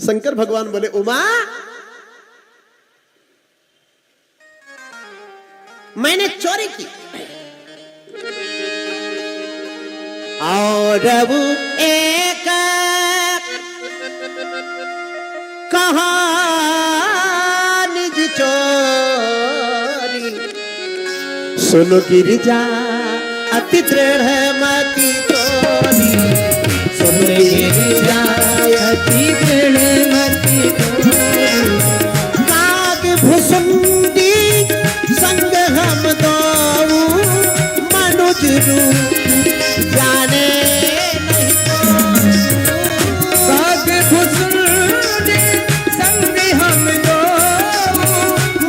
शंकर भगवान बोले उमा मैंने चोरी की और अब एक कहानी जी चोरी सुनो गिरिजा अति दृढ़ मति चोरी सुनो गिरिजा अति दृढ़ मति चोरी काग भुसुंडी संग हम दो मनुज रूप जाने काग भुसुंडी संग हम दो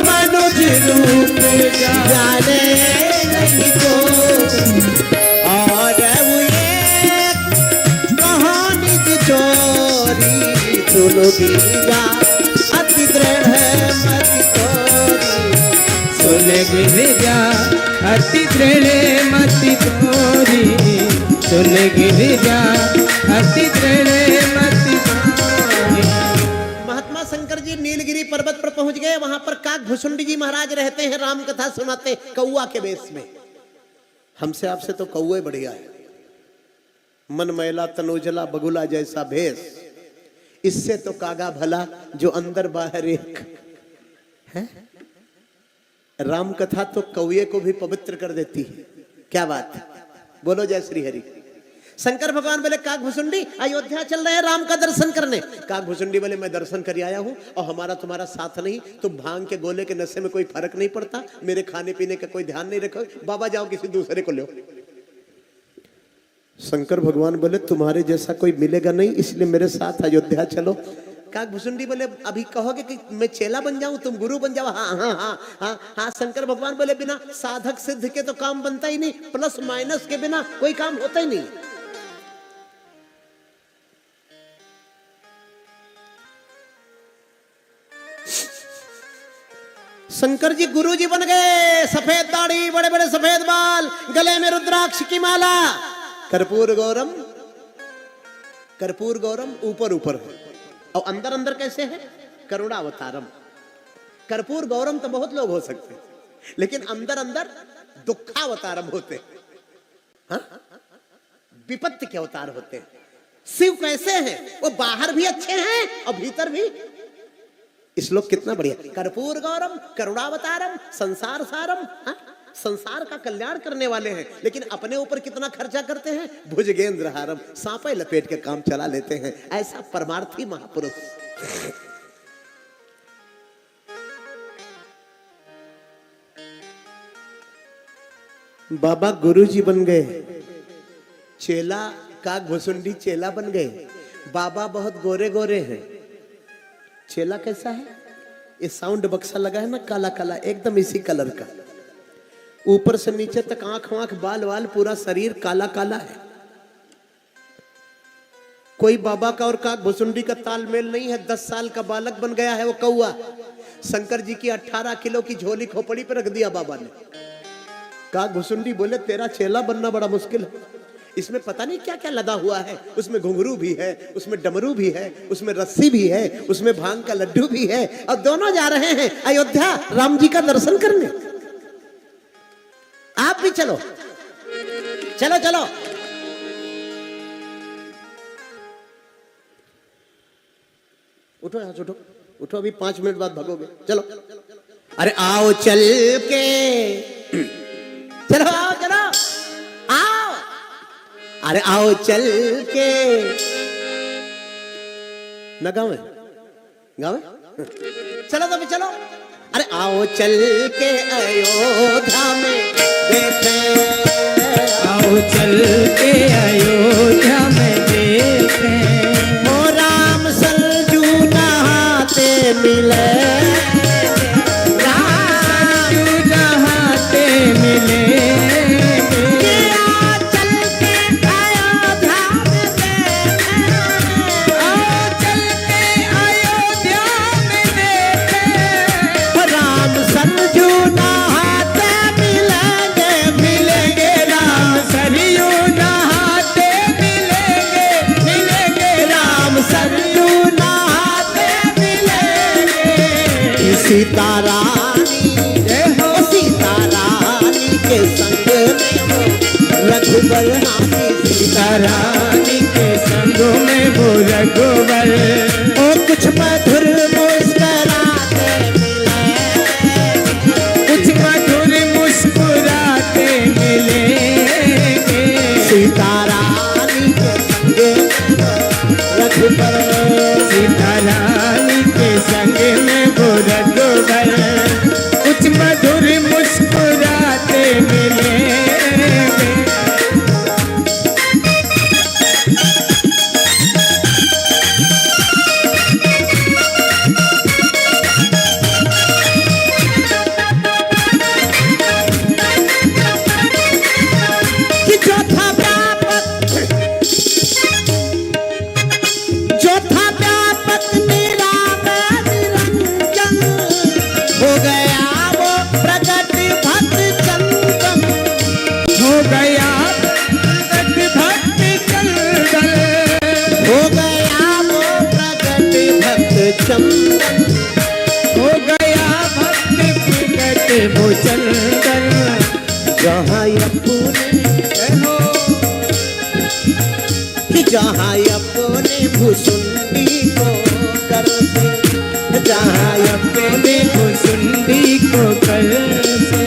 मनुज रूप जाने नहीं को और ये कहानी की चोरी सुनो गिरिजा अति दृढ़ मति चोरी सुने गिरिजा अति दृढ़ मति चोरी सुने गिरिजा अति दृढ़ मति चोरी। महात्मा शंकर जी नीलगिरी पर्वत पर पहुंच गए। वहां पर काग भुसुंडी जी महाराज रहते हैं, राम कथा सुनाते कौआ के वेश में। हमसे आपसे तो कौए बढ़िया है, मन मैला तनुजला बगुला जैसा भेष। इससे तो कागा भला जो अंदर बाहर एक है। राम कथा तो कौए को भी पवित्र कर देती है। क्या बात है, बोलो जय श्री हरि। शंकर भगवान बोले काग भुसुंडी अयोध्या चल रहे हैं राम का दर्शन करने। काग भुसुंडी बोले मैं दर्शन कर आया हूं और हमारा तुम्हारा साथ नहीं, तुम भांग के गोले के नशे में कोई फर्क नहीं पड़ता, मेरे खाने पीने का कोई ध्यान नहीं रखो, बाबा जाओ किसी दूसरे को लो। शंकर भगवान बोले तुम्हारे जैसा कोई मिलेगा नहीं, इसलिए मेरे साथ अयोध्या चलो। काग भुसुंडी बोले अभी कहोगे कि मैं चेला बन जाऊं, तुम गुरु बन जाओ। हाँ हाँ हाँ हाँ हाँ। शंकर भगवान बोले बिना साधक सिद्ध के तो काम बनता ही नहीं, प्लस माइनस के बिना कोई काम होता ही नहीं। शंकर जी गुरु जी बन गए, सफेद दाढ़ी, बड़े बड़े सफेद बाल, गले में रुद्राक्ष की माला, कर्पूर गौरम, कर्पूर गौरम ऊपर ऊपर है और अंदर अंदर कैसे है, करुणावतारम। कर्पूर गौरम तो बहुत लोग हो सकते हैं, लेकिन अंदर अंदर दुखावतारम होते हैं, विपत्ति के अवतार होते हैं। शिव कैसे हैं, वो बाहर भी अच्छे हैं और भीतर भी। श्लोक कितना बढ़िया, कर्पूर गौरम करुणावतारम संसार सारम। संसार का कल्याण करने वाले हैं, लेकिन अपने ऊपर कितना खर्चा करते हैं, भुजगेंद्र हारम, सांपे लपेट के काम चला लेते हैं। ऐसा परमार्थी महापुरुष। बाबा गुरु जी बन गए, चेला काग भुसुंडी चेला बन गए। बाबा बहुत गोरे गोरे हैं, चेला कैसा है, ये साउंड बक्सा लगा है ना काला काला, एकदम इसी कलर का, ऊपर से नीचे तक आंख वांख बाल वाल पूरा शरीर काला काला है। कोई बाबा का और काग भुसुंडी का तालमेल नहीं है। 10 साल का बालक बन गया है वो कौआ। शंकर जी की 18 किलो की झोली खोपड़ी पे रख दिया बाबा ने। काग भुसुंडी बोले तेरा चेला बनना बड़ा मुश्किल है, इसमें पता नहीं क्या क्या लदा हुआ है, उसमें घुंघरू भी है, उसमें डमरू भी है, उसमें रस्सी भी है, उसमें भांग का लड्डू भी है, और दोनों जा रहे हैं अयोध्या राम जी का दर्शन करने। आप भी चलो, चलो चलो। उठो यहां से, उठो उठो, अभी 5 मिनट बाद भागोगे। चलो अरे आओ चल के, चलो आओ चलो आओ, अरे आओ चल के न गावे गावे, चलो तो भी चलो। अरे आओ चल के अयोध्या में देखे, आओ चल के अयोध्या में देखे, ओ राम सरजू नहाते मिले, राम नहाते मिले। मिलेंगे राम सरजू नहाते मिलेंगे। सीता रानी जय हो सीता रानी के संग में वो रघुबर नामी सीता रानी के संगों में वो रघुवर ओ कुछ मधुर मुस्कुराते मिले कुछ मधुर मुस्कुराते मिलेंगे सीता रानी के संग में वो रघुबर सीता रानी के संग में वो रघुवर कुछ मधुर मुस्कुराते मिलेंगे कि जो था व्यापक निरामय निरंजन हो गया वो प्रगट भक्त चंदन हो गया प्रगट भक्त चंदन हो गया वो प्रगट भक्त चंदन हो गया भक्त प्रगट वो चंदन जहाँ अपने हो कि जहाँ अपने भुसुंडी को करते जहाँ अपने भुसुंडी को कर से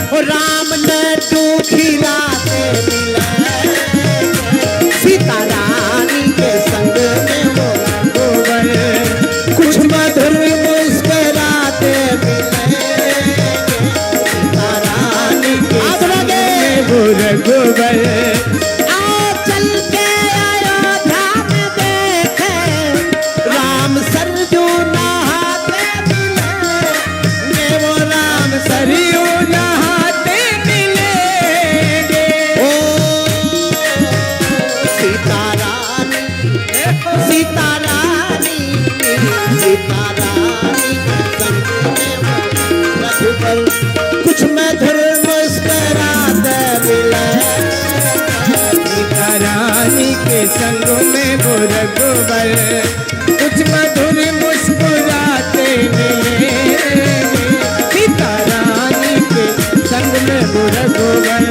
ओ राम लड्डू खिलाते मिले सीता रानी के संग में वो गोबर कुछ मधुर मुस्कुराते मिले सीता रानी के संग में वो रघुवर आओ चल के अयोध्या में देखे राम सरजू नहाते मिले वो राम सरयू नहाते मिलेंगे ओ सीता रानी सीता रानी सीता रानी संग में वो रघुबर कुछ मधुर मुस्कुराते मिले सीता रानी के संग में वो रघुवर कुछ मधुर मुस्कुराते मिलेंगे सीता रानी के संग में वो रघुवर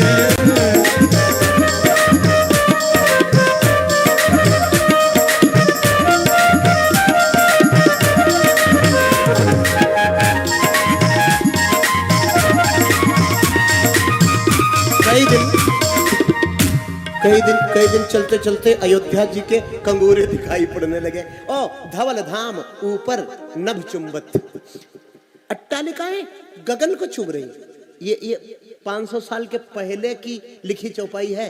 कई दिन चलते चलते अयोध्या जी के कंगूरे दिखाई पड़ने लगे ओ धवल धाम ऊपर नभ चुंबत अट्टालिकाएं गगन को चुभ रही ये 500 साल के पहले की लिखी चौपाई है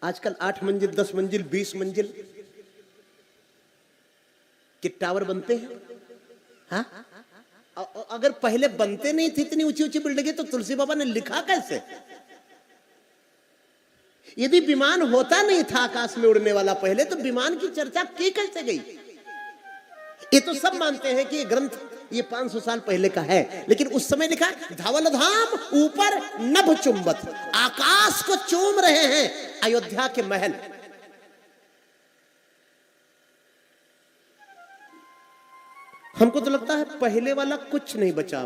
आजकल 8 मंजिल 10 मंजिल 20 मंजिल के टावर बनते हैं हाँ? अगर पहले बनते नहीं थे इतनी ऊंची ऊंची बिल्डिंगें तो तुलसी बाबा ने लिखा कैसे यदि विमान होता नहीं था आकाश में उड़ने वाला पहले तो विमान की चर्चा की कैसे गई ये तो सब मानते हैं कि ये ग्रंथ ये 500 साल पहले का है लेकिन उस समय लिखा धवल धाम ऊपर नभ चुंबत आकाश को चूम रहे हैं अयोध्या के महल हमको तो लगता है पहले वाला कुछ नहीं बचा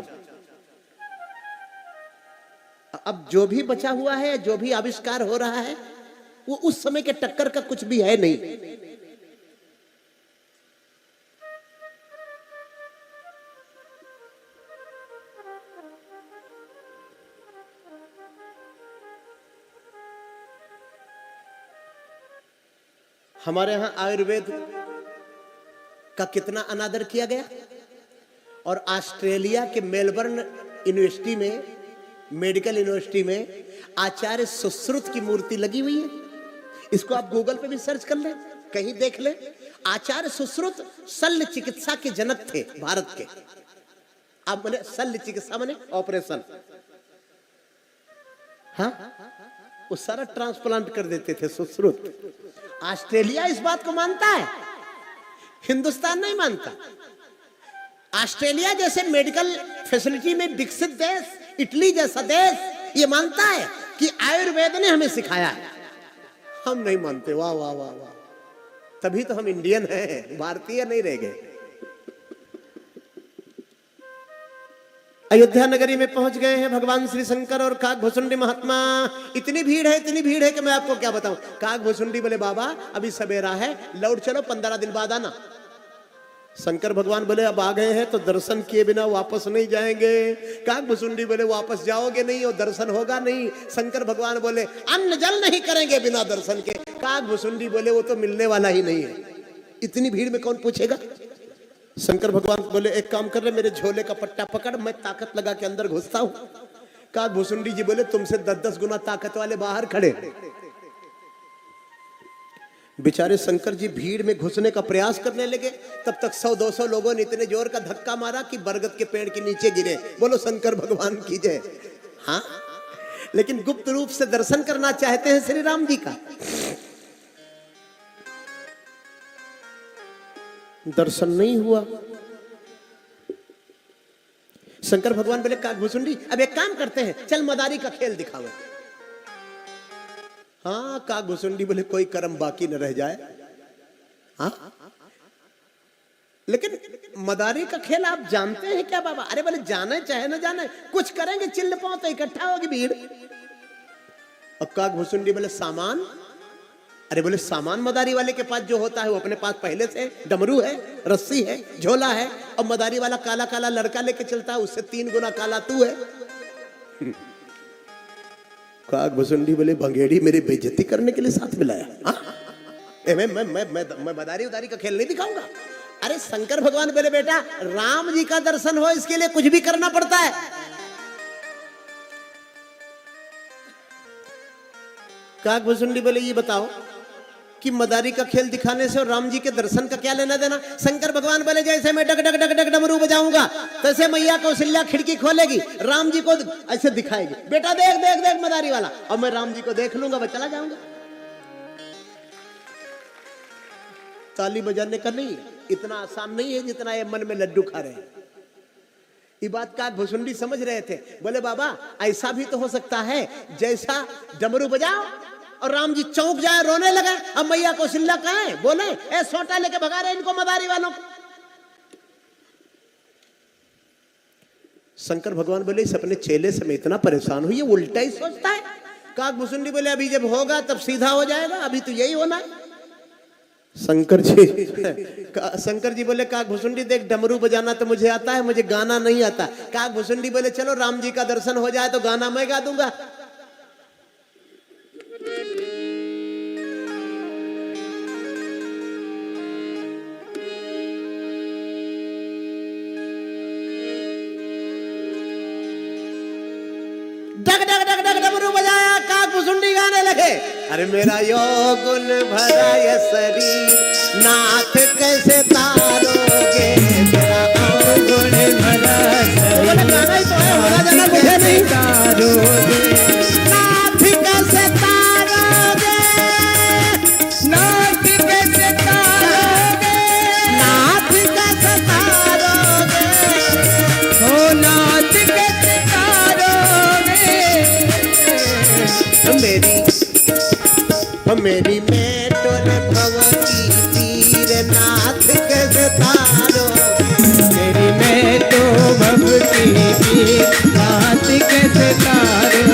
अब जो भी बचा हुआ है जो भी आविष्कार हो रहा है वो उस समय के टक्कर का कुछ भी है नहीं हमारे यहां आयुर्वेद का कितना अनादर किया गया और ऑस्ट्रेलिया के मेलबर्न यूनिवर्सिटी में मेडिकल यूनिवर्सिटी में आचार्य सुश्रुत की मूर्ति लगी हुई है इसको आप गूगल पे भी सर्च कर ले कहीं देख ले आचार्य सुश्रुत शल्य चिकित्सा के जनक थे भारत के अब मैंने शल्य चिकित्सा मैंने ऑपरेशन हाँ वो सारा ट्रांसप्लांट कर देते थे सुश्रुत ऑस्ट्रेलिया इस बात को मानता है हिंदुस्तान नहीं मानता ऑस्ट्रेलिया जैसे मेडिकल फैसिलिटी में विकसित देश इटली जैसा देश ये मानता है कि आयुर्वेद ने हमें सिखाया है हम नहीं मानते वाह वाह वाह वाह तभी तो हम इंडियन हैं भारतीय नहीं रह गए अयोध्या नगरी में पहुंच गए हैं भगवान श्री शंकर और काकभुसुंडी महात्मा। इतनी भीड़ है कि मैं आपको क्या बताऊं। काकभुसुंडी बोले बाबा अभी सवेरा है, लौट चलो 15 दिन बाद आना। शंकर भगवान बोले अब आ गए हैं तो दर्शन किए बिना वापस नहीं जाएंगे। काकभुसुंडी बोले वापस जाओगे नहीं और दर्शन होगा नहीं। शंकर भगवान बोले अन्न जल नहीं करेंगे बिना दर्शन के। काकभुसुंडी बोले वो तो मिलने वाला ही नहीं है, इतनी भीड़ में कौन पूछेगा। शंकर भगवान बोले एक काम कर रहे, मेरे झोले का पट्टा पकड़, मैं ताकत लगा के अंदर घुसता हूं। काकभुसुंडी जी बोले तुमसे 10-10 गुना ताकत वाले बाहर खड़े। बेचारे शंकर जी भीड़ में घुसने का प्रयास करने लगे। तब तक 100-200 लोगों ने इतने जोर का धक्का मारा कि बरगद के पेड़ के नीचे गिरे। बोलो शंकर भगवान की जय। हाँ, लेकिन गुप्त रूप से दर्शन करना चाहते हैं श्री राम जी का। दर्शन नहीं हुआ। शंकर भगवान बोले काकभुसुंडी अब एक काम करते हैं, चल मदारी का खेल दिखाओ। हाँ, काकभुसुंडी बोले कोई कर्म बाकी न रह जाए। हाँ, लेकिन मदारी का खेल आप जानते हैं क्या बाबा? अरे बोले जाने चाहे न जाने कुछ करेंगे, चिल्ल पाओ तो इकट्ठा होगी भीड़। और काकभुसुंडी बोले सामान? अरे बोले सामान मदारी वाले के पास जो होता है वो अपने पास पहले से डमरू है, रस्सी है, झोला है। और मदारी वाला काला काला लड़का लेके चलता है, उससे 3 गुना काला तू है। काकभुसुंडी बोले भंगेड़ी मेरी बेइज्जती करने के लिए साथ मिलाया। मैं मदारी उदारी का खेल नहीं दिखाऊंगा। अरे शंकर भगवान बोले बेटा राम जी का दर्शन हो इसके लिए कुछ भी करना पड़ता है। काकभुसुंडी बोले ये बताओ कि मदारी का खेल दिखाने से और राम जी के दर्शन का क्या लेना देना? शंकर भगवान बोले जैसे मैं डग डग डग डग डमरू बजाऊंगा तैसे मैया कौशल्या खिड़की खोलेगी, राम जी को ऐसे दिखाएगी, बेटा देख देख देख मदारी वाला, और मैं राम जी को देख लूंगा, मैं चला जाऊंगा। ताली बजाने का नहीं, इतना आसान नहीं है जितना ये मन में लड्डू खा रहे हैं। ये बात काकभुसुंडी समझ रहे थे। बोले बाबा ऐसा भी तो हो सकता है जैसा डमरू बजाओ और राम जी चौंक जाए, रोने लगे, अब मैया कौशल्या कहाँ है? बोले ए सोटा लेके भगा रहे इनको मदारी वालों को। शंकर भगवान बोले इस अपने चेले से मैं इतना परेशान हुई, ये उल्टा ही सोचता है। काकभुसुंडी बोले अभी जब होगा तब सीधा हो जाएगा, अभी तो यही होना है। शंकर जी बोले काकभुसुंडी देख डमरू बजाना तो मुझे आता है, मुझे गाना नहीं आता। काकभुसुंडी बोले चलो राम जी का दर्शन हो जाए तो गाना मैं गा दूंगा। डग डग डग डग डमरू बजाया, काकभुसुंडी गाने लगे। अरे मेरा योगुन भरा ये शरीर नाथ कैसे तारोगे, मेरा योगुन भरा शरीर गाना ही तो है, होना जाना मुझे नहीं तारोगे, नाथ कैसे तारोगे, नाथ कैसे तारोगे, नाथ कैसे तारोगे, हो नाथ कैसे तारोगे। मेरी मेटोल भव की तीर नाथ कैसे तारो, मेरी मेटो भव की तीर नाथ कैसे तारो।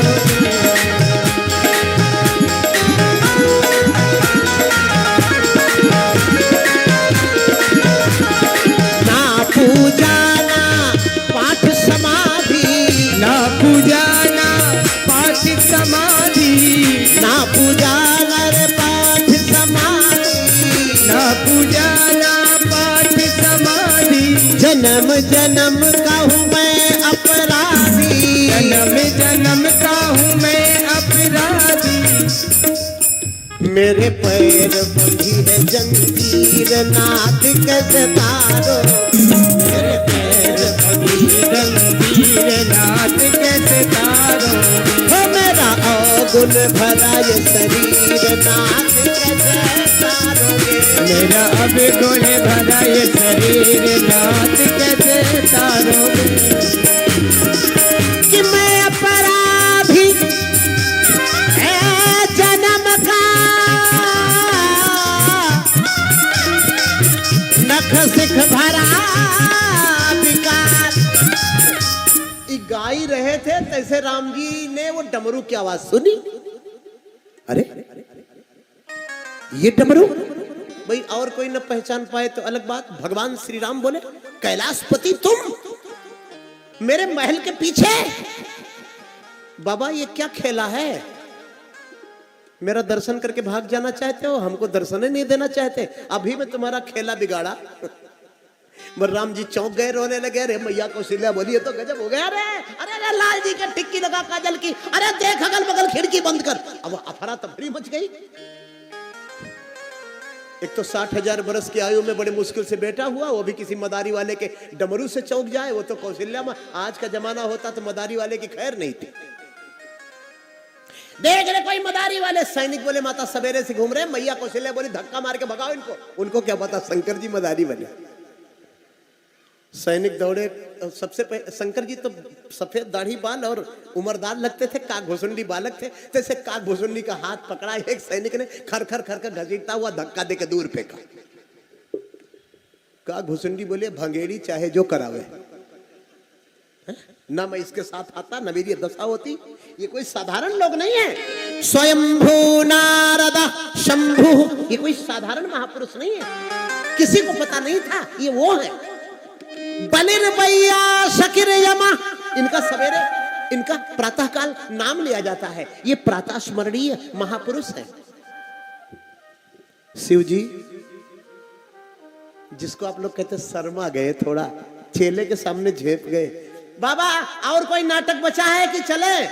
ना पूजा ना पाठ समाधि, ना पूजा ना पाठ समाधि, ना पूजा पाठ समाधि, ना पूजा ना पाठ समाधि। जन्म जन्म का हूँ मैं अपराधी, जन्म जन्म का हूँ मैं अपराधी। मेरे पैर बंधी है जंजीर नाथ कैसे तारो, मेरे पैर बंधी जंजीर नाथ कैसे तारो। हो मेरा अवगुण भरा ये शरीर नाथ कैसे तारोगे, मेरा अवगुण भरा ये शरीर नाथ कैसे तारोगे। कि मैं अपराधी जन्म का नख सिख भरा विकार। आ ही रहे थे तैसे राम जी ने वो डमरू की आवाज सुनी। अरे ये डमरू भाई, और कोई न पहचान पाए तो अलग बात। भगवान श्री राम बोले, कैलाशपति तुम मेरे महल के पीछे? बाबा ये क्या खेला है? मेरा दर्शन करके भाग जाना चाहते हो? हमको दर्शन ही नहीं देना चाहते? अभी मैं तुम्हारा खेला बिगाड़ा। राम जी चौंक गए, रोने लगे। अरे मैया कौशल्या बोली ये तो गजब हो गया रे। अरे लाल जी के टिक्की लगा काजल की, अरे देख अगल बगल खिड़की बंद कर। अब अफरा तफरी मच गई। एक तो 60,000 बरस की आयु में बड़े मुश्किल से बेटा हुआ, वो भी किसी मदारी वाले के डमरू से चौंक जाए। वो तो कौशल्या में आज का जमाना होता तो मदारी वाले की खैर नहीं थी। देख रहे कोई मदारी वाले सैनिक बोले माता सवेरे से घूम रहे। मैया कौशल्या बोली धक्का मार के भगाओ इनको। उनको क्या पता शंकर जी मदारी बने। सैनिक दौड़े। सबसे पहले शंकर जी तो सफेद दाढ़ी बाल और उम्रदार लगते थे, काकभुसुंडी बालक थे। जैसे काकभुसुंडी का हाथ पकड़ा एक सैनिक ने, खर खर खर कर घसीटता हुआ धक्का देकर दूर फेंका। काकभुसुंडी बोले भंगेड़ी चाहे जो करावे, ना मैं इसके साथ आता ना मेरी दशा होती। ये कोई साधारण लोग नहीं है। स्वयंभू नारद शंभु, ये कोई साधारण महापुरुष नहीं है। किसी को पता नहीं था ये वो है। बलिर्बैया शकिर यमा, इनका सवेरे इनका प्रातः काल नाम लिया जाता है। ये प्रातः स्मरणीय महापुरुष है। शिव जी जिसको आप लोग कहते शर्मा गए, थोड़ा चेले के सामने झेप गए। बाबा और कोई नाटक बचा है कि चले?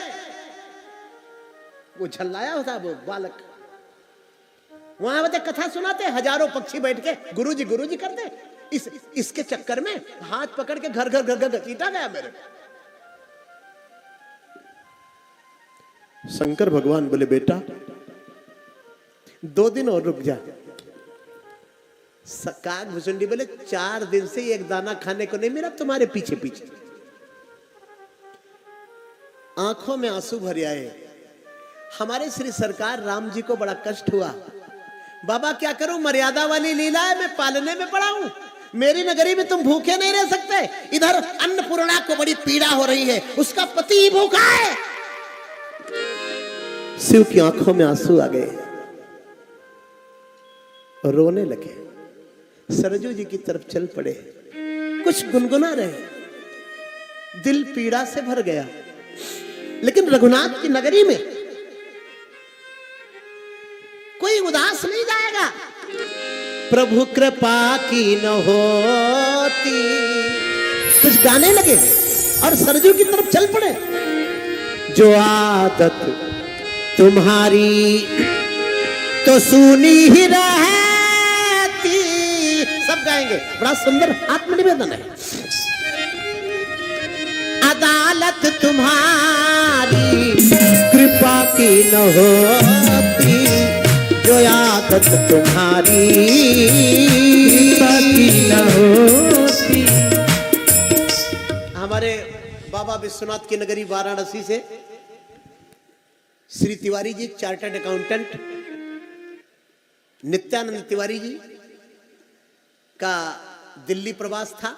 वो झल्लाया होता वो बालक। वहां बते कथा सुनाते, हजारों पक्षी बैठ के गुरुजी करते। इसके चक्कर में हाथ पकड़ के घर घर घर घर घसीटा गया मेरे। शंकर भगवान बोले बेटा 2 दिन और रुक जा। काकभुसुंडी बोले 4 दिन से एक दाना खाने को नहीं मिला तुम्हारे पीछे पीछे। आंखों में आंसू भर आए। हमारे श्री सरकार राम जी को बड़ा कष्ट हुआ। बाबा क्या करूं, मर्यादा वाली लीला है, मैं पालने में पड़ा हूं। मेरी नगरी में तुम भूखे नहीं रह सकते। इधर अन्नपूर्णा को बड़ी पीड़ा हो रही है, उसका पति ही भूखा है। शिव की आंखों में आंसू आ गए, रोने लगे। सरजू जी की तरफ चल पड़े, कुछ गुनगुना रहे। दिल पीड़ा से भर गया। लेकिन रघुनाथ की नगरी में कोई उदास नहीं जाएगा। प्रभु कृपा की न होती, कुछ गाने लगे और सरजू की तरफ चल पड़े। जो आदत तुम्हारी तो सुनी ही रहती, सब गाएंगे। बड़ा सुंदर आत्मनिवेदन है। अदालत तुम्हारी कृपा की न होती, जो आदत तुम्हारी कृपा की न होती। हमारे बाबा विश्वनाथ की नगरी वाराणसी से श्री तिवारी जी चार्टर्ड अकाउंटेंट, नित्यानंद तिवारी जी का दिल्ली प्रवास था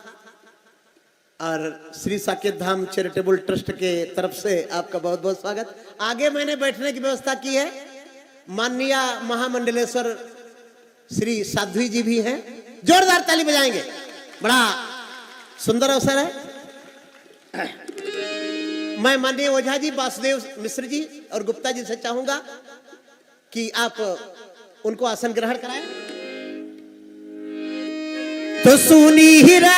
और श्री साकेत धाम चैरिटेबल ट्रस्ट के तरफ से आपका बहुत बहुत स्वागत। आगे मैंने बैठने की व्यवस्था की है। माननीय महामंडलेश्वर श्री साध्वी जी भी हैं, जोरदार ताली बजाएंगे। बड़ा सुंदर अवसर है। मैं माननीय ओझा जी, वासुदेव मिश्र जी और गुप्ता जी से चाहूंगा कि आप उनको आसन ग्रहण कराएं। तो सुनी ही रहती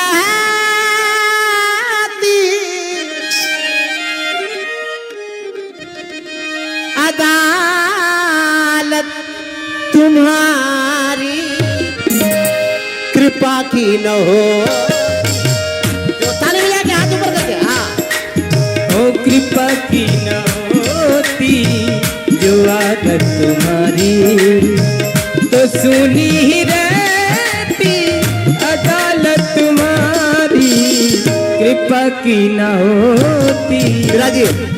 अदालत तुम्हारी कृपा की न हो। ताली बजा के हाथ ऊपर करके, हाँ। ओ कृपा की न होती, जो आदत तुम्हारी तो सुनी ही रहती अदालत तुम्हारी। कृपा की न होती,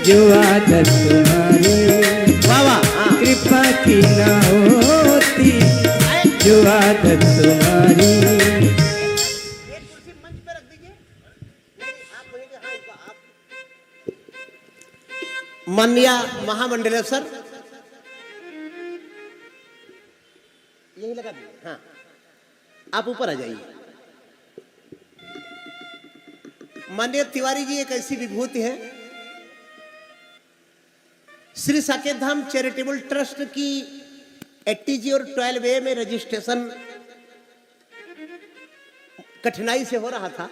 जो आदत तुम्हारी कृपा की न होती, जो आदत तुम्हारी। एक कुर्सी मंच पे रख दीजिए। आप माननीय महामंडलेश्वर, यही लगा दीजिए। हाँ, आप ऊपर आ जाइए। माननीय तिवारी जी एक ऐसी विभूति है, श्री साकेत धाम चैरिटेबल ट्रस्ट की 80G और 12A में रजिस्ट्रेशन कठिनाई से हो रहा था।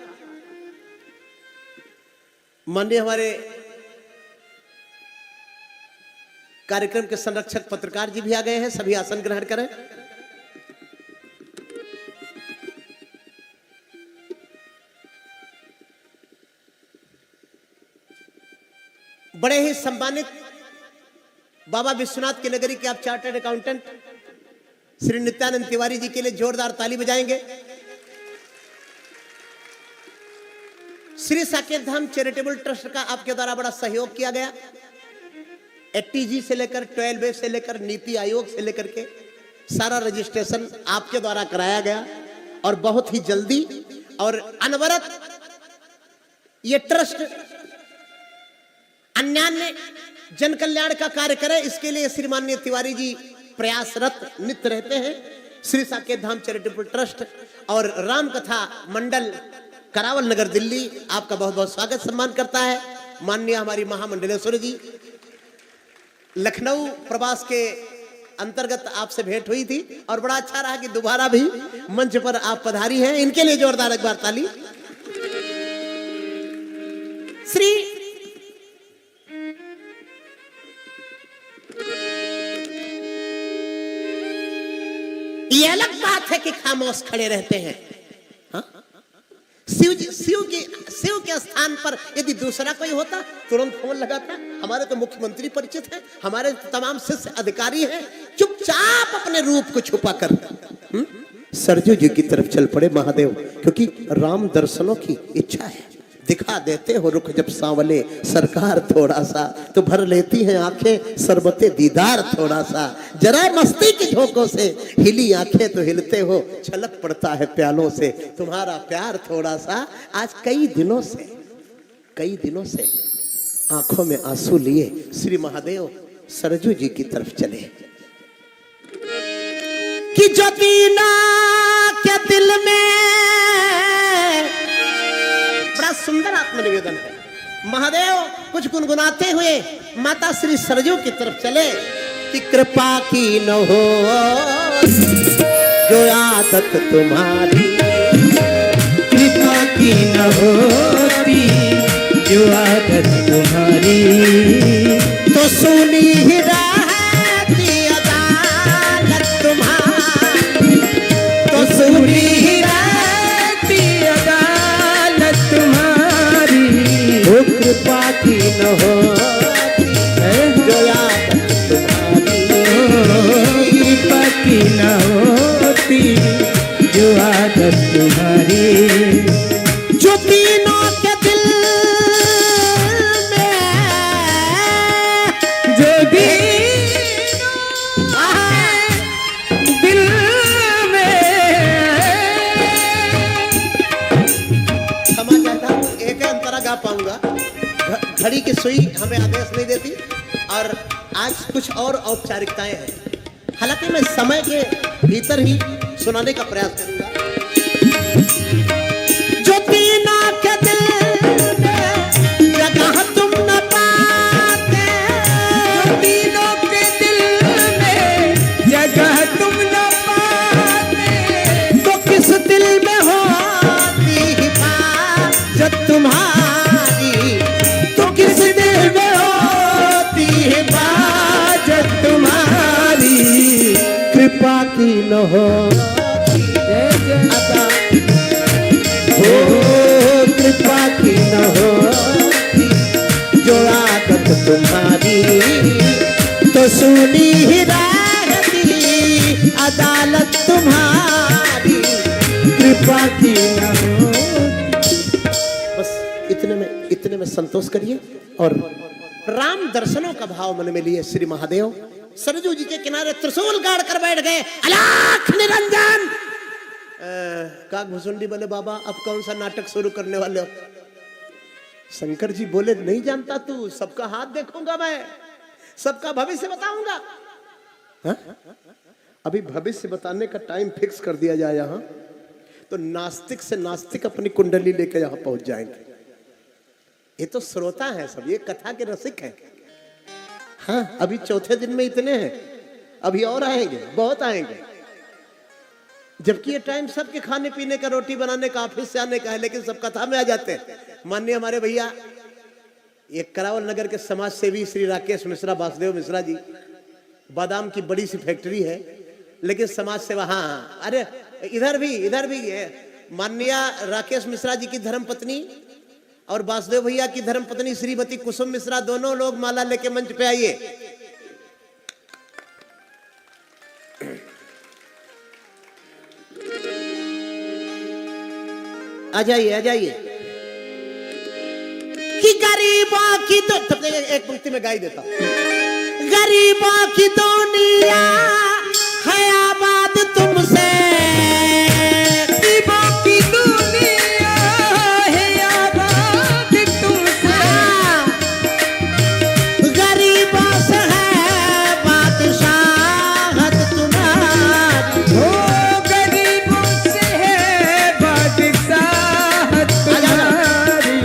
माननीय हमारे कार्यक्रम के संरक्षक पत्रकार जी भी आ गए हैं, सभी आसन ग्रहण करें। बड़े ही सम्मानित बाबा विश्वनाथ की नगरी के आप चार्टर्ड अकाउंटेंट श्री नित्यानंद तिवारी जी के लिए जोरदार ताली बजाएंगे। श्री साकेत धाम चैरिटेबल ट्रस्ट का आपके द्वारा बड़ा सहयोग किया गया। 80G से लेकर 12A से लेकर नीति आयोग से लेकर के सारा रजिस्ट्रेशन आपके द्वारा कराया गया और बहुत ही जल्दी और अनवरत ये ट्रस्ट अन्यान्य जन कल्याण का कार्य करे, इसके लिए श्री माननीय तिवारी जी प्रयासरत नित्य रहते हैं। श्री साकेत धाम चैरिटेबल ट्रस्ट और राम कथा मंडल करावल नगर दिल्ली आपका बहुत बहुत स्वागत सम्मान करता है। माननीय हमारी महामंडलेश्वर जी, लखनऊ प्रवास के अंतर्गत आपसे भेंट हुई थी और बड़ा अच्छा रहा कि दोबारा भी मंच पर आप पधारी हैं, इनके लिए जोरदार एक बार ताली। श्री ये अलग बात है कि खामोश खड़े रहते हैं। हाँ? शिव के स्थान पर यदि दूसरा कोई होता तुरंत फोन लगाता। हमारे तो मुख्यमंत्री परिचित हैं, हमारे तमाम शिष्य अधिकारी हैं, चुपचाप अपने रूप को छुपा कर सरजू जी की तरफ चल पड़े महादेव, क्योंकि राम दर्शनों की इच्छा है। दिखा देते हो रुख जब सांवले सरकार थोड़ा सा, तो भर लेती हैं आंखें सरबते दीदार थोड़ा सा। जरा मस्ती के झोंकों से हिली आंखें तो हिलते हो, छलक पड़ता है प्यालों से तुम्हारा प्यार थोड़ा सा। आज कई दिनों से आंखों में आंसू लिए श्री महादेव सरजू जी की तरफ चले कि जो दीना के दिल में, बड़ा सुंदर आत्मनिवेदन है। महादेव कुछ गुनगुनाते हुए माता श्री सरजू की तरफ चले कि कृपा की न हो जो आदत तुम्हारी, कृपा की न होती जो आदत तुम्हारी, तो सुनी ही रहती अदालत तुम्हारी, तो सुनी ही रहती अदालत तुम्हारी। वो कृपा की न होती जो आदत तुम्हारी, कृपा की न होती जो आदत तुम्हारी, जो तीनों के दिल में, जो भी दिल में। क्षमा चाहता हूँ, एक अंतरा गा पाऊंगा, घड़ी की सुई हमें आदेश नहीं देती और आज कुछ और औपचारिकताएं हैं। हालांकि मैं समय के भीतर ही सुनाने का प्रयास करूंगा। जो तीनों के दिल में जगह तुम न पाते, जो तीनों के दिल में जगह तुम न पाते, तो किस दिल में होती हिफाजत तुम्हारी, तो किस दिल में होती हिफाजत तुम्हारी। कृपा की न होती अदा, हो कृपा की न होती जो आदत तुम्हारी, तो सुनी ही रहती अदालत तुम्हारी। कृपा की न होती। बस इतने में संतोष करिए और राम दर्शनों का भाव मन में लिए श्री महादेव सरजू जी के किनारे त्रिशूल गाड़ कर बैठ गए। अलाख निरंजन काक भुसुंडी बोले, बाबा अब कौन सा नाटक शुरू करने वाले हो? शंकर जी बोले नहीं जानता तू, सबका हाथ देखूंगा मैं, सबका भविष्य बताऊंगा। हा? अभी भविष्य बताने का टाइम फिक्स कर दिया जाए यहां, तो नास्तिक से नास्तिक अपनी कुंडली लेकर यहां पहुंच जाएंगे। ये तो श्रोता है सब, ये कथा के रसिक हैं। हाँ, अभी चौथे दिन में इतने हैं, अभी और आएंगे, बहुत आएंगे। जबकि ये टाइम सबके खाने पीने का, रोटी बनाने का, ऑफिस से आने का है, लेकिन सब कथा में आ जाते हैं। माननीय हमारे भैया ये करावल नगर के समाज सेवी श्री राकेश मिश्रा, वासुदेव मिश्रा जी, बादाम की बड़ी सी फैक्ट्री है, लेकिन समाज सेवा। हाँ, अरे इधर भी है। माननीय राकेश मिश्रा जी की धर्मपत्नी और वासुदेव भैया की धर्मपत्नी श्रीमती कुसुम मिश्रा, दोनों लोग माला लेके मंच पे आइए। आ जाइए। कि गरीबों की तो एक पंक्ति में गाई देता हूं। गरीबों की दुनिया है आबाद तुमसे, गरीबों की दुनिया है आबाद तुमसे, गरीबों से है बादशाहत तुम्हारी, हो गरीबों से है बादशाहत तुम्हारी।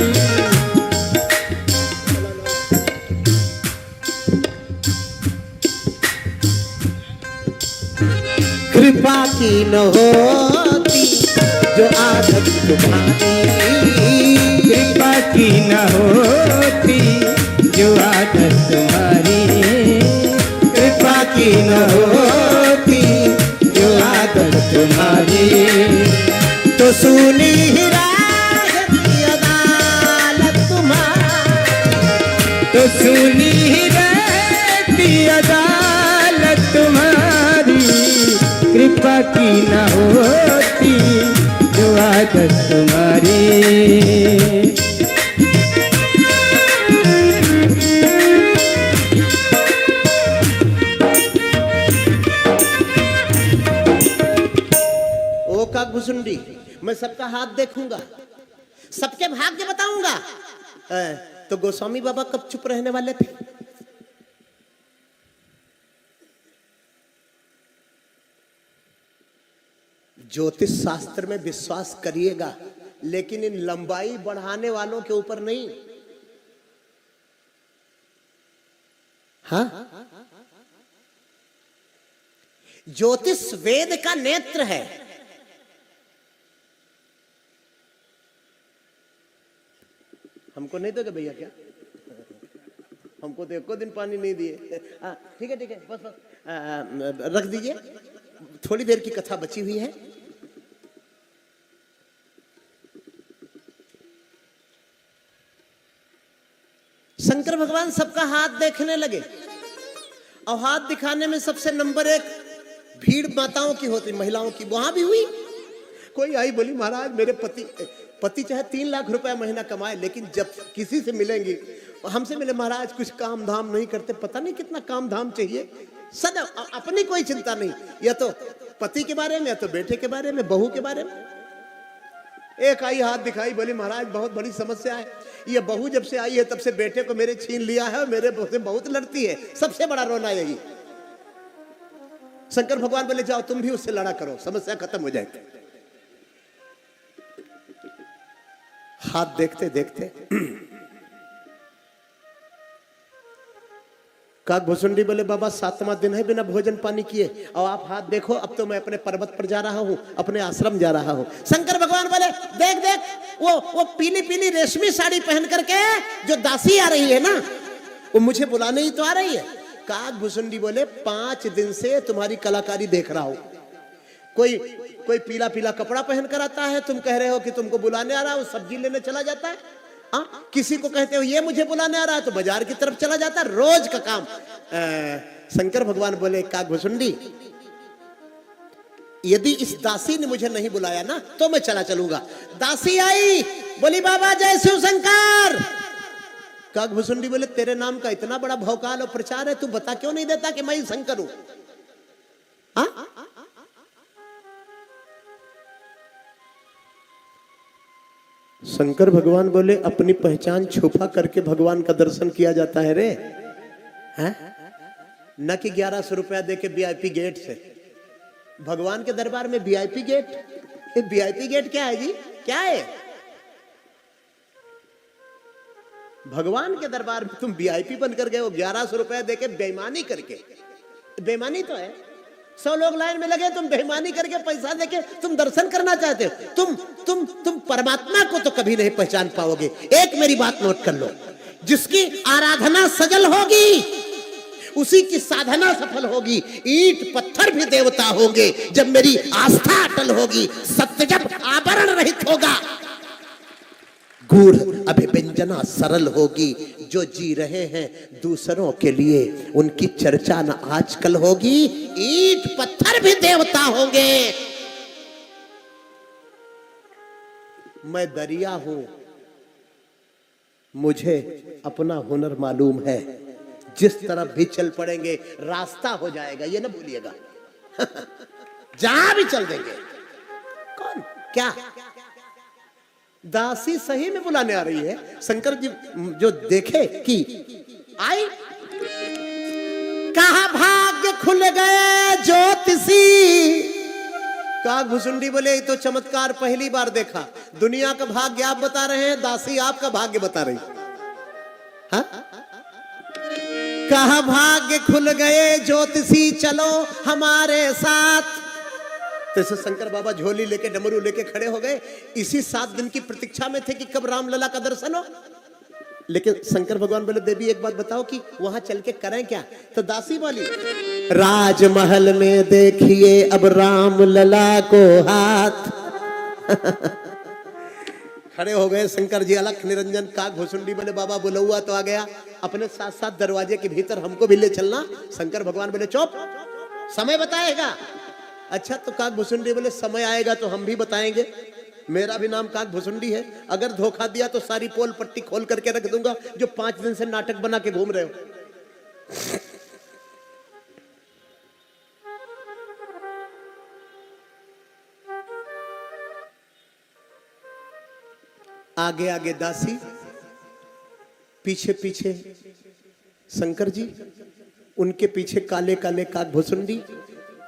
कृपा की न होती जो आदत तुम्हारी, कृपा की न होती जो आदत तुम्हारी, कृपा की न होती जो आदत तुम्हारी, तो सुनी ही राह की अदालत तुम्हारी, तो सुनी ही रहती अदालत तुम्हारी। कृपा की न होती जो आदत तुम्हारी। ओ का घुसुंडी, मैं सबका हाथ देखूंगा, सबके भाग्य बताऊंगा। तो गोस्वामी बाबा कब चुप रहने वाले थे? ज्योतिष शास्त्र में विश्वास करिएगा, लेकिन इन लंबाई बढ़ाने वालों के ऊपर नहीं। हाँ, ज्योतिष वेद का नेत्र है। हमको नहीं दोगे भैया क्या? हमको तो एको दिन पानी नहीं दिए। ठीक है, बस रख दीजिए, थोड़ी देर की कथा बची हुई है। शंकर भगवान सबका हाथ देखने लगे, और हाथ दिखाने में सबसे नंबर एक भीड़ माताओं की होती, महिलाओं की। वहां भी हुई, कोई आई बोली महाराज मेरे पति चाहे 3 लाख रुपया महीना कमाए, लेकिन जब किसी से मिलेंगी, हमसे मिले महाराज कुछ काम धाम नहीं करते, पता नहीं कितना काम धाम चाहिए, सदा अपनी कोई चिंता नहीं, या तो पति के बारे में, या तो बेटे के बारे में, बहू के बारे में। एक आई हाथ दिखाई, बोली महाराज बहुत बड़ी समस्या है, ये बहू जब से आई है तब से बेटे को मेरे छीन लिया है, मेरे से बहुत लड़ती है, सबसे बड़ा रोना यही। शंकर भगवान बोले जाओ तुम भी उससे लड़ा करो, समस्या खत्म हो जाएगी। हाथ देखते देखते काकभुसुंडी बोले बाबा 7वां दिन है बिना भोजन पानी किए, और आप हाथ देखो, अब तो मैं अपने पर्वत पर जा रहा हूँ, अपने आश्रम जा रहा हूँ। शंकर भगवान बोले देख देख वो पीली पीली रेशमी साड़ी पहन करके जो दासी आ रही है ना, वो मुझे बुलाने ही तो आ रही है। काकभुसुंडी बोले 5 दिन से तुम्हारी कलाकारी देख रहा हूँ, कोई पीला पीला कपड़ा पहन कर आता है, तुम कह रहे हो कि तुमको बुलाने आ रहा है, सब्जी लेने चला जाता है। किसी को कहते हो ये मुझे बुलाने आ रहा है, तो बाजार की तरफ चला जाता है, रोज का काम। शंकर भगवान बोले काकभुसुंडी यदि इस दासी ने मुझे नहीं बुलाया ना तो मैं चलूंगा। दासी आई, बोली बाबा जय शिव शंकर। काकभुसुंडी बोले तेरे नाम का इतना बड़ा भौकाल और प्रचार है, तू बता क्यों नहीं देता कि मैं ही शंकर हूं? शंकर भगवान बोले अपनी पहचान छुपा करके भगवान का दर्शन किया जाता है रे, हैं? न कि 1100 रुपया देके वीआईपी गेट से। भगवान के दरबार में वीआईपी गेट? ये वीआईपी गेट क्या है जी, क्या है? भगवान के दरबार में तुम वीआईपी बनकर गए हो 1100 रुपया देके बेईमानी करके। बेईमानी तो है, 100 लोग लाइन में लगे, तुम बेईमानी करके पैसा देके तुम दर्शन करना चाहते हो। तुम परमात्मा को तो कभी नहीं पहचान पाओगे। एक मेरी बात नोट कर लो, जिसकी आराधना सजल होगी उसी की साधना सफल होगी। ईंट पत्थर भी देवता होंगे जब मेरी आस्था अटल होगी। सत्य जब आवरण रहित होगा, गूढ़ अभिव्यंजना सरल होगी। जो जी रहे हैं दूसरों के लिए उनकी चर्चा न आजकल होगी। ईंट पत्थर भी देवता होंगे। मैं दरिया हूं, मुझे अपना हुनर मालूम है। जिस तरफ भी चल पड़ेंगे रास्ता हो जाएगा, ये ना भूलिएगा। जहां भी चल देंगे। कौन क्या दासी सही में बुलाने आ रही है। शंकर जी जो देखे कि आई, कहा भाग्य खुल गए ज्योतिषी। काग भुसुंडी बोले तो चमत्कार पहली बार देखा। दुनिया का भाग्य आप बता रहे हैं, दासी आपका भाग्य बता रही। हाँ? कहा भाग्य खुल गए ज्योतिषी, चलो हमारे साथ। तो शंकर बाबा झोली लेके डमरू लेके खड़े हो गए। इसी 7 दिन की प्रतीक्षा में थे कि कब रामलला का दर्शन हो। लेकिन शंकर भगवान बोले देवी एक बात बताओ कि वहां चल के करें क्या? तो दासी बोली राजमहल में देखिए अब रामलला को हाथ। खड़े हो गए शंकर जी, अलख निरंजन। काग भुसुंडी बोले बाबा बुलौआ तो आ गया, अपने साथ साथ दरवाजे के भीतर हमको भी ले चलना। शंकर भगवान बोले चुप, समय बताएगा। अच्छा तो काग भुसुंडी बोले समय आएगा तो हम भी बताएंगे। मेरा भी नाम काग भुसुंडी है। अगर धोखा दिया तो सारी पोल पट्टी खोल करके रख दूंगा जो 5 दिन से नाटक बना के घूम रहे हो। आगे आगे दासी, पीछे पीछे शंकर जी, उनके पीछे काले काले काग भुसुंडी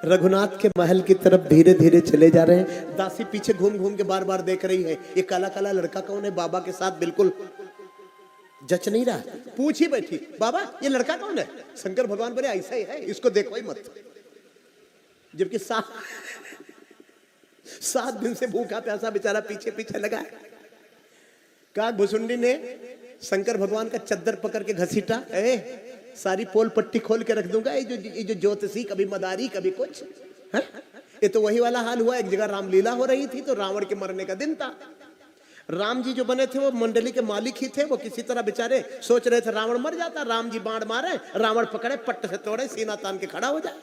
रघुनाथ के महल की तरफ धीरे धीरे चले जा रहे हैं। दासी पीछे घूम घूम के बार बार देख रही है ये काला काला लड़का कौन है। बाबा के साथ बिल्कुल जच नहीं रहा, पूछ ही बैठी बाबा ये लड़का कौन है। शंकर भगवान बोले ऐसा ही है, इसको देखो ही मत। जबकि 7 दिन से भूखा प्यासा बेचारा पीछे पीछे लगा है। काग भुसुंडी ने शंकर भगवान का चद्दर पकड़ के घसीटा, सारी पोल पट्टी खोल के रख दूंगा। ये जो ज्योतिषी कभी मदारी कभी कुछ है? ये तो वही वाला हाल हुआ। एक जगह रामलीला हो रही थी तो रावण के मरने का दिन था। राम जी जो बने थे वो मंडली के मालिक ही थे। वो किसी तरह बेचारे सोच रहे थे रावण मर जाता, राम जी बाण मारे, रावण पकड़े पट्ट से तोड़े, सीना तान के खड़ा हो जाए।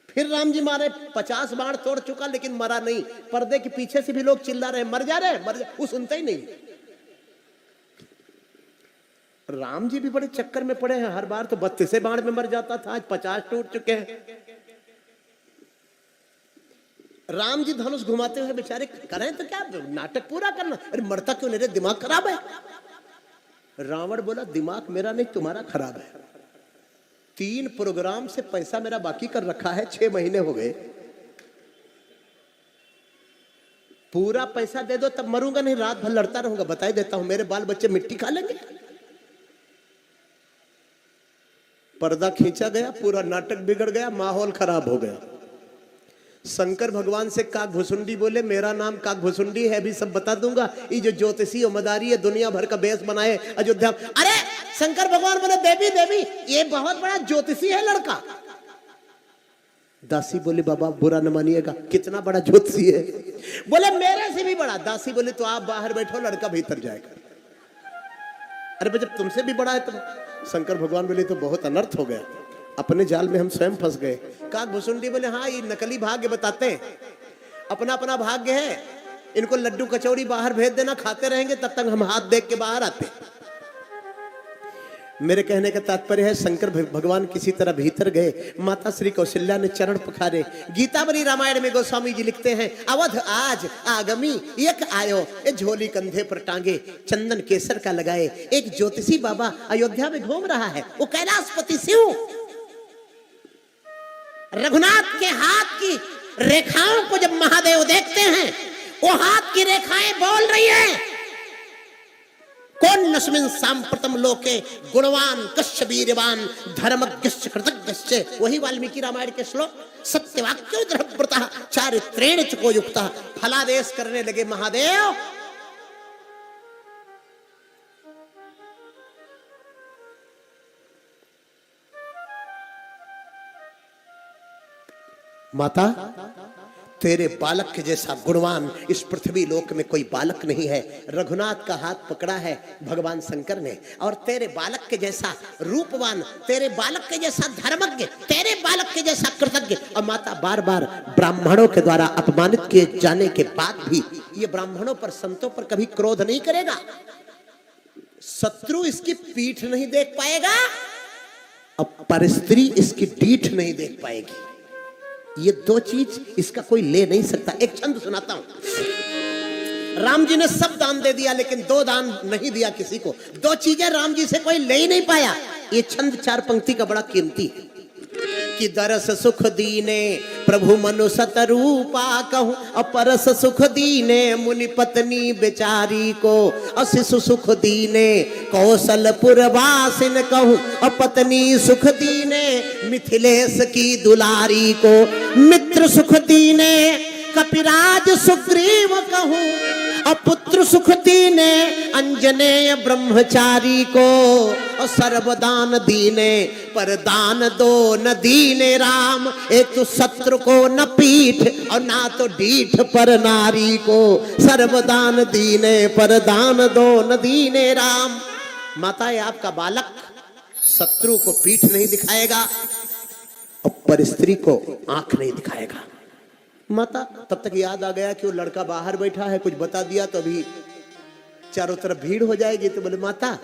फिर राम जी मारे, 50 बाण तोड़ चुका लेकिन मरा नहीं। पर्दे के पीछे से भी लोग चिल्ला रहे मर जा रहे, मर जा। वो सुनता ही नहीं। राम जी भी बड़े चक्कर में पड़े हैं। हर बार तो 32 बाण में मर जाता था, आज 50 टूट चुके हैं। राम जी धनुष घुमाते हुए बेचारे करें तो क्या, नाटक पूरा करना। अरे मरता क्यों नहीं रे, दिमाग खराब है। रावण बोला दिमाग मेरा नहीं तुम्हारा खराब है। 3 प्रोग्राम से पैसा मेरा बाकी कर रखा है, 6 महीने हो गए। पूरा पैसा दे दो तब मरूंगा, नहीं रात भर लड़ता रहूंगा। बताई देता हूं मेरे बाल बच्चे मिट्टी खा लेंगे। पर्दा खींचा गया, पूरा नाटक बिगड़ गया, माहौल खराब हो गया। शंकर भगवान से काग भुसुंडी बोले मेरा नाम काग भुसुंडी है, अभी सब बता दूंगा। ये जो ज्योतिषी और मदारी है दुनिया भर का बेस बनाए अयोध्या। अरे शंकर भगवान बोले देवी देवी ये बहुत बड़ा ज्योतिषी है लड़का। दासी बोले बाबा बुरा न मानिएगा, कितना बड़ा ज्योतिषी है? बोले मेरे से भी बड़ा। दासी बोले तो आप बाहर बैठो, लड़का भीतर जाएगा। अरे जब तुमसे भी बड़ा है तो शंकर भगवान बोले तो बहुत अनर्थ हो गया, अपने जाल में हम स्वयं फंस गए। काग भुसुंडी बोले हाँ ये नकली भाग्य बताते हैं, अपना अपना भाग्य है। इनको लड्डू कचौड़ी बाहर भेज देना, खाते रहेंगे तब तक हम हाथ देख के बाहर आते। मेरे कहने का तात्पर्य है शंकर भगवान किसी तरह भीतर गए, माता श्री कौशल्या ने चरण पखारे। गीतावली रामायण में गोस्वामी जी लिखते हैं, अवध आज आगमी एक आयो, ए झोली कंधे पर टांगे चंदन केसर का लगाए। एक ज्योतिषी बाबा अयोध्या में घूम रहा है, वो कैलाशपति शिव रघुनाथ के हाथ की रेखाओं को जब महादेव देखते हैं, वो हाथ की रेखाएं बोल रही है, कौन नस्मिन सांप्रतम लोके गुणवान कश्य वीरवान धर्मज्ञश्च कृतज्ञश्च। वही वाल्मीकि रामायण के श्लोक, सत्यवाक्यो दृढ़व्रतः चारित्रेण चको युक्तः। फलादेश करने लगे महादेव, माता तेरे बालक के जैसा गुणवान इस पृथ्वी लोक में कोई बालक नहीं है। रघुनाथ का हाथ पकड़ा है भगवान शंकर ने, और तेरे बालक के जैसा रूपवान, तेरे बालक के जैसा धर्मज्ञ, तेरे बालक के जैसा कृतज्ञ। और माता बार बार ब्राह्मणों के द्वारा अपमानित किए जाने के बाद भी ये ब्राह्मणों पर, संतों पर कभी क्रोध नहीं करेगा। शत्रु इसकी पीठ नहीं देख पाएगा, अब परस्त्री इसकी डीठ नहीं देख पाएगी। ये दो चीज इसका कोई ले नहीं सकता। एक छंद सुनाता हूं। राम जी ने सब दान दे दिया, लेकिन दो दान नहीं दिया किसी को। दो चीजें राम जी से कोई ले ही नहीं पाया। ये छंद 4 पंक्ति का बड़ा कीमती है। कि दरस सुख दीने प्रभु मनु सतरूपा कहूं, अपरस सुख दीने मुनि पत्नी बेचारी को। अशिशु सुख दीने कौशलपुर वासिन कहूं, अपत्नी सुख दीने मिथिलेश की दुलारी को। मित्र सुख दीने कपिराज सुग्रीव कहूं, अपुत्र सुख दीने अंजनेय ब्रह्मचारी को। और सर्वदान दीने पर दान दो न दीने राम, एक तो शत्रु को न पीठ और ना तो डीठ पर नारी को। सर्वदान दीने पर दान दो न दीने राम। माता ये आपका बालक शत्रु को पीठ नहीं दिखाएगा और पर स्त्री को आंख नहीं दिखाएगा। माता तब तक याद आ गया कि वो लड़का बाहर बैठा है, कुछ बता दिया तो अभी चारों तरफ भीड़ हो जाएगी। तो बोले माता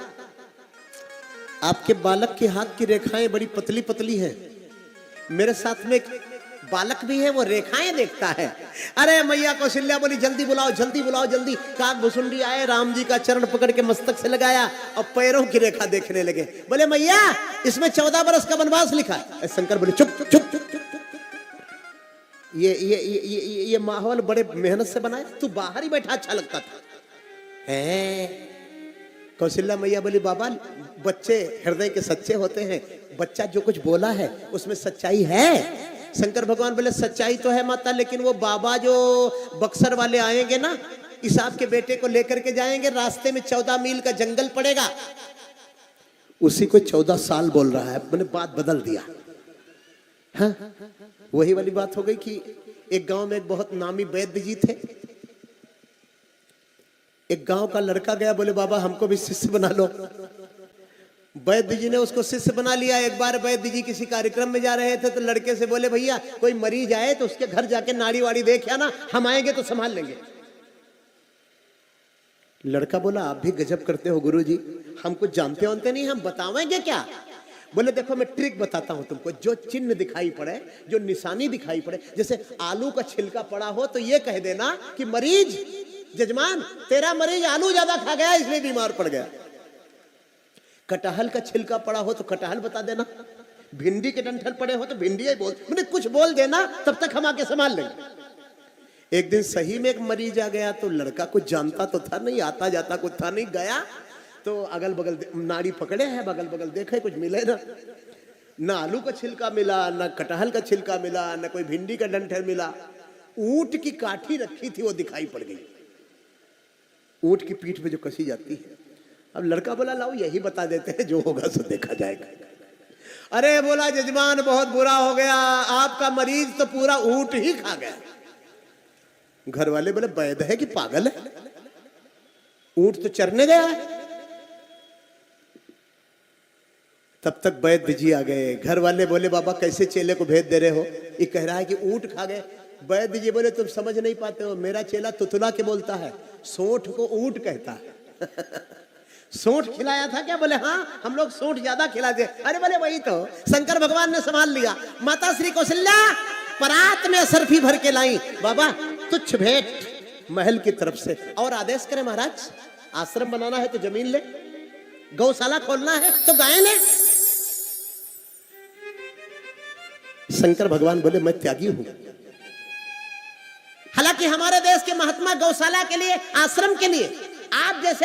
आपके बालक के हाथ की रेखाएं बड़ी पतली पतली हैं, मेरे साथ में एक बालक भी है, वो रेखाएं देखता है। अरे मैया कौशल्या बोली जल्दी बुलाओ जल्दी बुलाओ जल्दी। काकभूषुंडी आए, राम जी का चरण पकड़ के मस्तक से लगाया और पैरों की रेखा देखने लगे। बोले मैया इसमें 14 बरस का वनवास लिखा है। शंकर बोले चुप चुप चुप चुप। ये माहौल बड़े मेहनत से बनाया, तू बाहर ही बैठा अच्छा लगता था है। कौशल्या मैया बोली बाबा बच्चे हृदय के सच्चे होते हैं, बच्चा जो कुछ बोला है उसमें सच्चाई है। शंकर भगवान बोले सच्चाई तो है माता, लेकिन वो बाबा जो बक्सर वाले आएंगे ना, इस आपके बेटे को लेकर के जाएंगे, रास्ते में 14 मील का जंगल पड़ेगा, उसी को 14 साल बोल रहा है। मैंने बात बदल दिया। हाँ वही वाली बात हो गई कि एक गांव में एक बहुत नामी वैद्य जी थे। एक गांव का लड़का गया, बोले बाबा हमको भी शिष्य बना लो। वैद्य जी ने उसको शिष्य बना लिया। एक बार वैद्य जी किसी कार्यक्रम में जा रहे थे तो लड़के से बोले भैया कोई मरीज आए तो उसके घर जाके नाड़ी वाड़ी देख आना, हम आएंगे तो संभाल लेंगे। लड़का बोला आप भी गजब करते हो गुरुजी, हम कुछ जानते होते नहीं, हम बतावेंगे क्या। बोले देखो मैं ट्रिक बताता हूं तुमको, जो चिन्ह दिखाई पड़े, जो निशानी दिखाई पड़े, जैसे आलू का छिलका पड़ा हो तो ये कह देना कि मरीज जजमान तेरा मरीज आलू ज्यादा खा गया इसलिए बीमार पड़ गया। कटहल का छिलका पड़ा हो तो कटहल बता देना, भिंडी के डंठल पड़े हो तो भिंडी ही बोल, मैंने कुछ बोल देना, तब तक हम आके संभाल लेंगे। एक दिन सही में एक मरीज आ गया तो लड़का कुछ जानता तो था नहीं, आता जाता कुछ था नहीं, गया तो अगल बगल नाड़ी पकड़े हैं, बगल बगल देखे कुछ मिले ना आलू का छिलका मिला, ना कटहल का छिलका मिला, ना कोई भिंडी का डंठल मिला। ऊंट की काठी रखी थी वो दिखाई पड़ गई, ऊंट की पीठ पे जो कसी जाती है। अब लड़का बोला लाओ यही बता देते हैं, जो होगा सो देखा जाएगा। अरे बोला जजमान बहुत बुरा हो गया, आपका मरीज तो पूरा ऊंट ही खा गया। घर वाले बोले वैद्य है कि पागल है, ऊंट तो चरने गया है। तब तक वैद्य जी आ गए। घर वाले बोले बाबा कैसे चेले को भेज दे रहे हो, ये कह रहा है कि ऊंट खा गए। वैद्य जी बोले तुम समझ नहीं पाते हो, मेरा चेला तुतला के बोलता है, सोंठ को ऊंट कहता है। सोंठ खिलाया था क्या? बोले हाँ, हम लोग सोंठ ज्यादा खिला दे। अरे बोले वही तो शंकर भगवान ने संभाल लिया। माता श्री कौशल्या परात में असरफी भर के लाई। बाबा तुच्छ भेंट महल की तरफ से, और आदेश करें महाराज, आश्रम बनाना है तो जमीन ले, गौशाला खोलना है तो गाय ले। शंकर भगवान बोले मैं त्यागी हूं। हालांकि हमारे देश के महात्मा गौशाला के लिए, आश्रम के लिए, आप जैसे